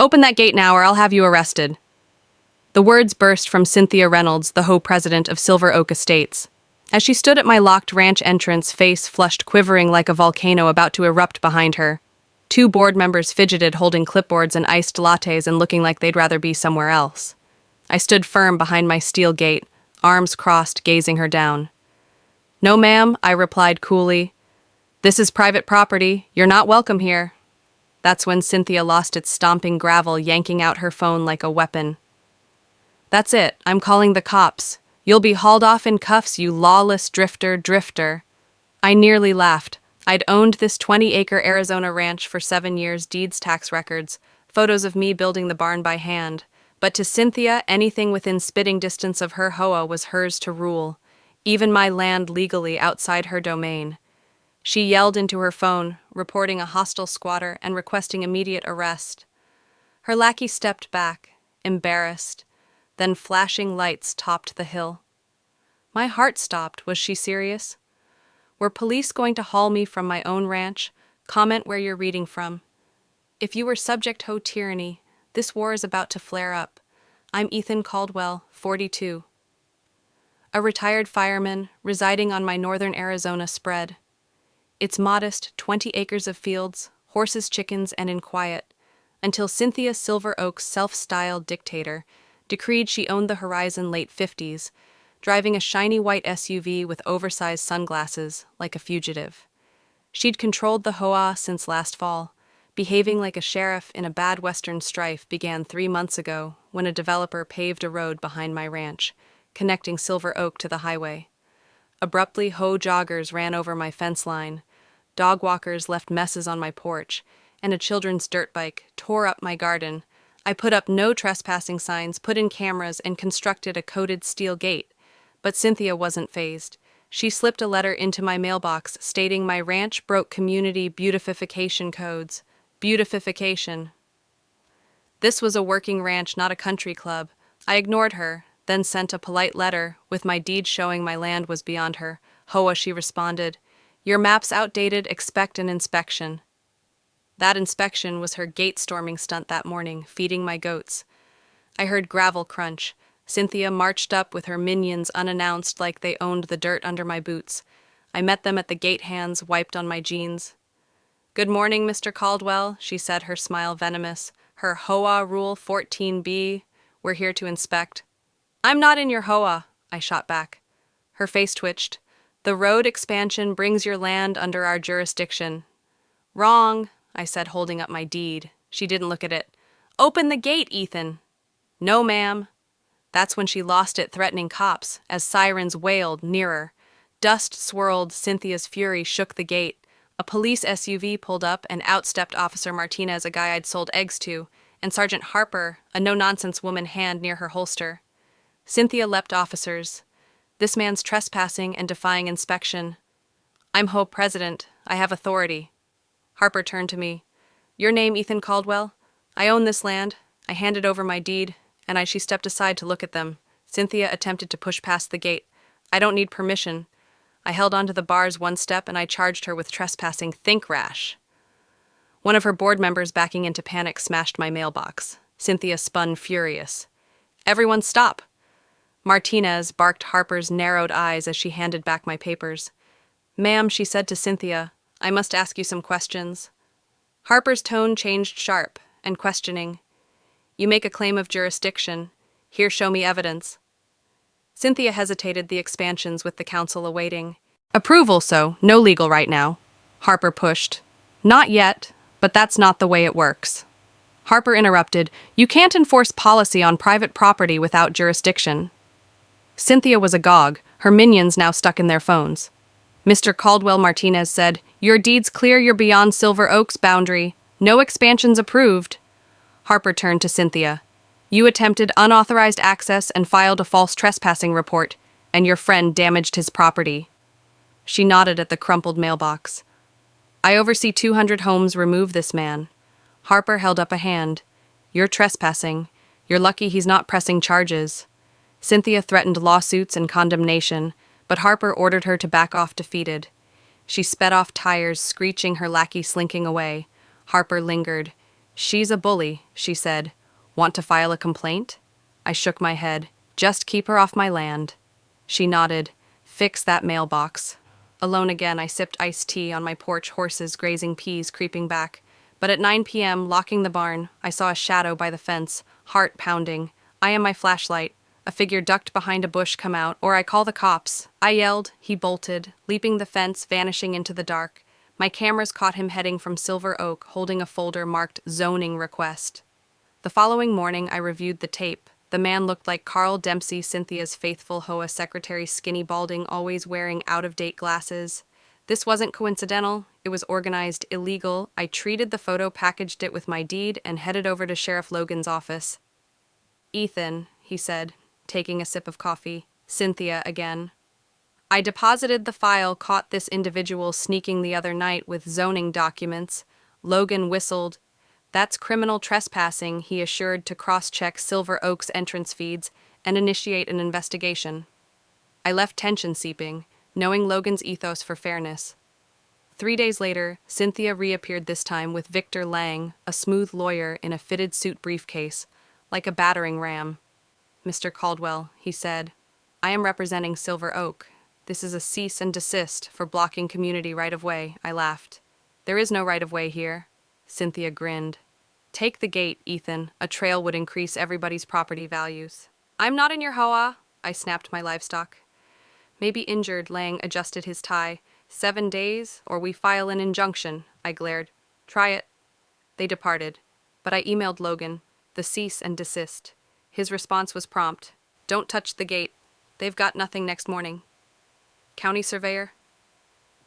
Open that gate now or I'll have you arrested. The words burst from Cynthia Reynolds, the HOA president of Silver Oak Estates. As she stood at my locked ranch entrance, face flushed, quivering like a volcano about to erupt behind her. Two board members fidgeted, holding clipboards and iced lattes and looking like they'd rather be somewhere else. I stood firm behind my steel gate, arms crossed, gazing her down. "No, ma'am," I replied coolly. "This is private property. You're not welcome here." That's when Cynthia lost its stomping gravel, yanking out her phone like a weapon. "That's it. I'm calling the cops. You'll be hauled off in cuffs, you lawless drifter." I nearly laughed. I'd owned this 20-acre Arizona ranch for 7 years, deeds, tax records, photos of me building the barn by hand. But to Cynthia, anything within spitting distance of her HOA was hers to rule, even my land legally outside her domain. She yelled into her phone, reporting a hostile squatter and requesting immediate arrest. Her lackey stepped back, embarrassed. Then flashing lights topped the hill. My heart stopped. Was she serious? Were police going to haul me from my own ranch? Comment where you're reading from. If you were subject HOA tyranny, this war is about to flare up. I'm Ethan Caldwell, 42. A retired fireman residing on my northern Arizona spread. It's modest, 20 acres of fields, horses, chickens, and in quiet, until Cynthia Silver Oak's self-styled dictator decreed she owned the horizon late 50s, driving a shiny white SUV with oversized sunglasses like a fugitive. She'd controlled the HOA since last fall. Behaving like a sheriff in a bad western strife began 3 months ago when a developer paved a road behind my ranch, connecting Silver Oak to the highway. Abruptly, HOA joggers ran over my fence line, dog walkers left messes on my porch, and a children's dirt bike tore up my garden. I put up no trespassing signs, put in cameras, and constructed a coated steel gate. But Cynthia wasn't fazed. She slipped a letter into my mailbox stating my ranch broke community beautification codes. Beautification. This was a working ranch, not a country club. I ignored her, then sent a polite letter with my deed showing my land was beyond her. HOA, she responded. Your map's outdated, expect an inspection. That inspection was her gate-storming stunt that morning, feeding my goats. I heard gravel crunch. Cynthia marched up with her minions unannounced like they owned the dirt under my boots. I met them at the gate hands, wiped on my jeans. Good morning, Mr. Caldwell, she said, her smile venomous. Her HOA Rule 14B, we're here to inspect. I'm not in your HOA, I shot back. Her face twitched. The road expansion brings your land under our jurisdiction. Wrong, I said, holding up my deed. She didn't look at it. Open the gate, Ethan. No, ma'am. That's when she lost it, threatening cops, as sirens wailed nearer. Dust swirled, Cynthia's fury shook the gate. A police SUV pulled up, and out stepped Officer Martinez, a guy I'd sold eggs to, and Sergeant Harper, a no-nonsense woman, hand near her holster. Cynthia leapt officers. This man's trespassing and defying inspection. I'm HOA president. I have authority. Harper turned to me. Your name, Ethan Caldwell? I own this land. I handed over my deed, and she stepped aside to look at them. Cynthia attempted to push past the gate. I don't need permission. I held onto the bars one step, and I charged her with trespassing. Think rash. One of her board members, backing into panic, smashed my mailbox. Cynthia spun, furious. Everyone stop! Martinez barked Harper's narrowed eyes as she handed back my papers. Ma'am, she said to Cynthia, I must ask you some questions. Harper's tone changed sharp and questioning. You make a claim of jurisdiction. Here, show me evidence. Cynthia hesitated, the expansions with the council awaiting. Approval, so no legal right now. Harper pushed. Not yet, but that's not the way it works. Harper interrupted. You can't enforce policy on private property without jurisdiction. Cynthia was agog, her minions now stuck in their phones. Mr. Caldwell, Martinez said, Your deed's clear, you're beyond Silver Oak's boundary. No expansions approved. Harper turned to Cynthia. You attempted unauthorized access and filed a false trespassing report, and your friend damaged his property. She nodded at the crumpled mailbox. I oversee 200 homes. Remove this man. Harper held up a hand. You're trespassing. You're lucky he's not pressing charges. Cynthia threatened lawsuits and condemnation, but Harper ordered her to back off defeated. She sped off tires, screeching, her lackey slinking away. Harper lingered. She's a bully, she said. Want to file a complaint? I shook my head. Just keep her off my land. She nodded. Fix that mailbox. Alone again, I sipped iced tea on my porch, horses grazing peas creeping back. But at 9 p.m., locking the barn, I saw a shadow by the fence, heart pounding. I am my flashlight. A figure ducked behind a bush come out, or I call the cops. I yelled. He bolted, leaping the fence, vanishing into the dark. My cameras caught him heading from Silver Oak, holding a folder marked Zoning Request. The following morning, I reviewed the tape. The man looked like Carl Dempsey, Cynthia's faithful HOA secretary, skinny, balding, always wearing out-of-date glasses. This wasn't coincidental. It was organized, illegal. I treated the photo, packaged it with my deed, and headed over to Sheriff Logan's office. Ethan, he said, taking a sip of coffee. Cynthia again. I deposited the file, caught this individual sneaking the other night with zoning documents. Logan whistled. That's criminal trespassing, he assured, to cross-check Silver Oak's entrance feeds and initiate an investigation. I left tension seeping, knowing Logan's ethos for fairness. 3 days later, Cynthia reappeared, this time with Victor Lang, a smooth lawyer in a fitted suit briefcase, like a battering ram. Mr. Caldwell, he said, I am representing Silver Oak. This is a cease and desist for blocking community right-of-way, I laughed. There is no right-of-way here. Cynthia grinned. Take the gate, Ethan. A trail would increase everybody's property values. I'm not in your HOA, I snapped my livestock. Maybe injured, Lang adjusted his tie. 7 days, or we file an injunction, I glared. Try it. They departed, but I emailed Logan, the cease and desist. His response was prompt. Don't touch the gate. They've got nothing next morning. County surveyor?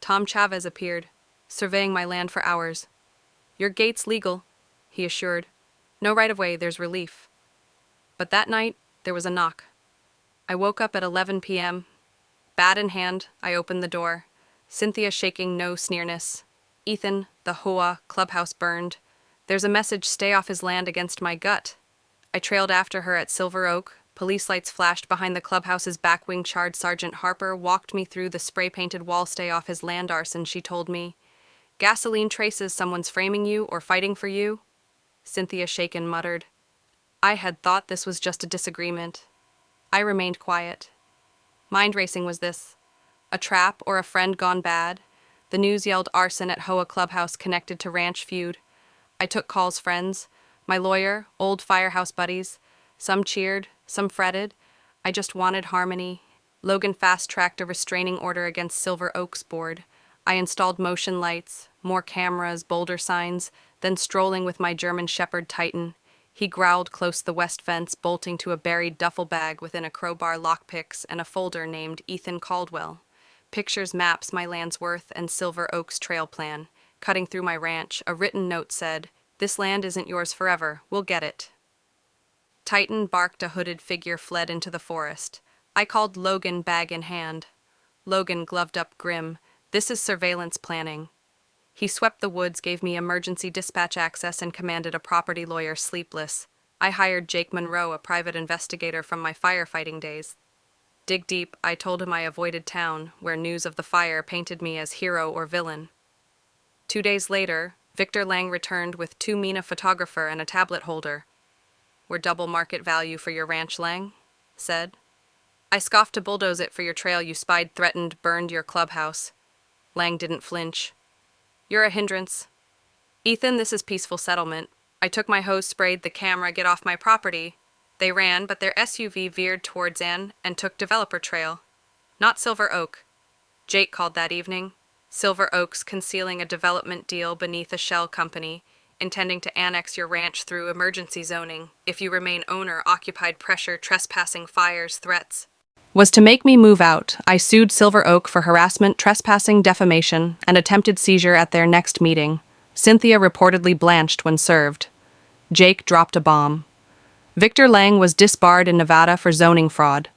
Tom Chavez appeared, surveying my land for hours. Your gate's legal, he assured. No right-of-way, there's relief. But that night, there was a knock. I woke up at 11 p.m. Bat in hand, I opened the door. Cynthia shaking no sneerness. Ethan, the HOA clubhouse burned. There's a message, stay off his land, against my gut. I trailed after her at Silver Oak. Police lights flashed behind the clubhouse's back wing. Charge Sergeant Harper walked me through the spray-painted wall. Stay off his land, arson, she told me. Gasoline traces, someone's framing you or fighting for you? Cynthia, shaken, muttered. I had thought this was just a disagreement. I remained quiet. Mind racing was this. A trap or a friend gone bad? The news yelled arson at HOA clubhouse connected to ranch feud. I took calls, friends, my lawyer, old firehouse buddies. Some cheered, some fretted. I just wanted harmony. Logan fast-tracked a restraining order against Silver Oak's board. I installed motion lights, more cameras, boulder signs, then strolling with my German Shepherd Titan. He growled close the west fence, bolting to a buried duffel bag within a crowbar, lockpicks, and a folder named Ethan Caldwell. Pictures, maps, my land's worth, and Silver Oak's trail plan. Cutting through my ranch, a written note said, This land isn't yours forever. We'll get it. Titan barked. A hooded figure fled into the forest. I called Logan, bag in hand. Logan gloved up, grim. This is surveillance planning. He swept the woods, gave me emergency dispatch access, and commanded a property lawyer, sleepless. I hired Jake Monroe, a private investigator from my firefighting days. Dig deep, I told him I avoided town, where news of the fire painted me as hero or villain. 2 days later, Victor Lang returned with 2 Mina photographer and a tablet holder. We're double market value for your ranch, Lang said. I scoffed. To bulldoze it for your trail you spied, threatened, burned your clubhouse. Lang didn't flinch. You're a hindrance. Ethan, this is peaceful settlement. I took my hose, sprayed the camera, get off my property. They ran, but their SUV veered towards Ann and took developer trail. Not Silver Oak. Jake called that evening. Silver Oak's concealing a development deal beneath a shell company, intending to annex your ranch through emergency zoning. If you remain owner, occupied, pressure, trespassing, fires, threats. Was to make me move out. I sued Silver Oak for harassment, trespassing, defamation, and attempted seizure at their next meeting. Cynthia reportedly blanched when served. Jake dropped a bomb. Victor Lang was disbarred in Nevada for zoning fraud.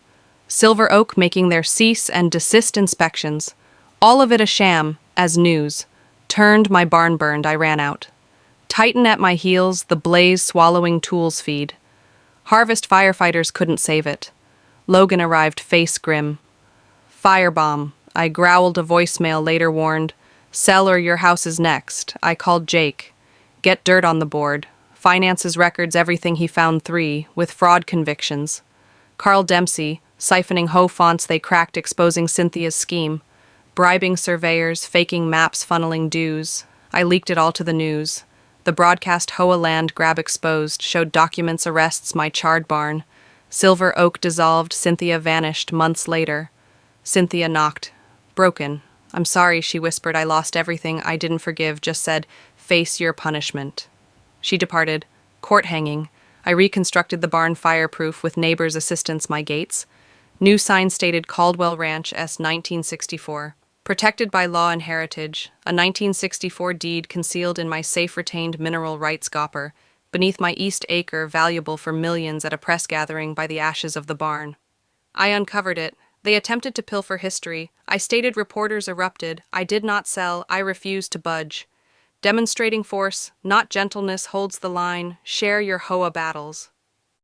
Silver Oak making their cease and desist inspections. All of it a sham, as news. Turned, my barn burned, I ran out. Titan at my heels, the blaze swallowing tools feed. Harvest firefighters couldn't save it. Logan arrived, face grim. Firebomb, I growled. A voicemail later warned. Sell or your house is next. I called Jake. Get dirt on the board. finances records everything he found. 3, with fraud convictions. Carl Dempsey, siphoning HO fonts they cracked exposing Cynthia's scheme. Bribing surveyors, faking maps funneling dues. I leaked it all to the news. The broadcast HOA land grab exposed, showed documents arrests my charred barn. Silver Oak dissolved, Cynthia vanished months later. Cynthia knocked. Broken. I'm sorry, she whispered. I lost everything. I didn't forgive, just said, face your punishment. She departed. Court hanging. I reconstructed the barn fireproof with neighbors' assistance my gates. New sign stated Caldwell Ranch S 1964. Protected by law and heritage, a 1964 deed concealed in my safe-retained mineral rights gopper, beneath my east acre valuable for millions at a press gathering by the ashes of the barn. I uncovered it. They attempted to pilfer history. I stated reporters erupted. I did not sell. I refused to budge. Demonstrating force, not gentleness, holds the line. Share your HOA battles.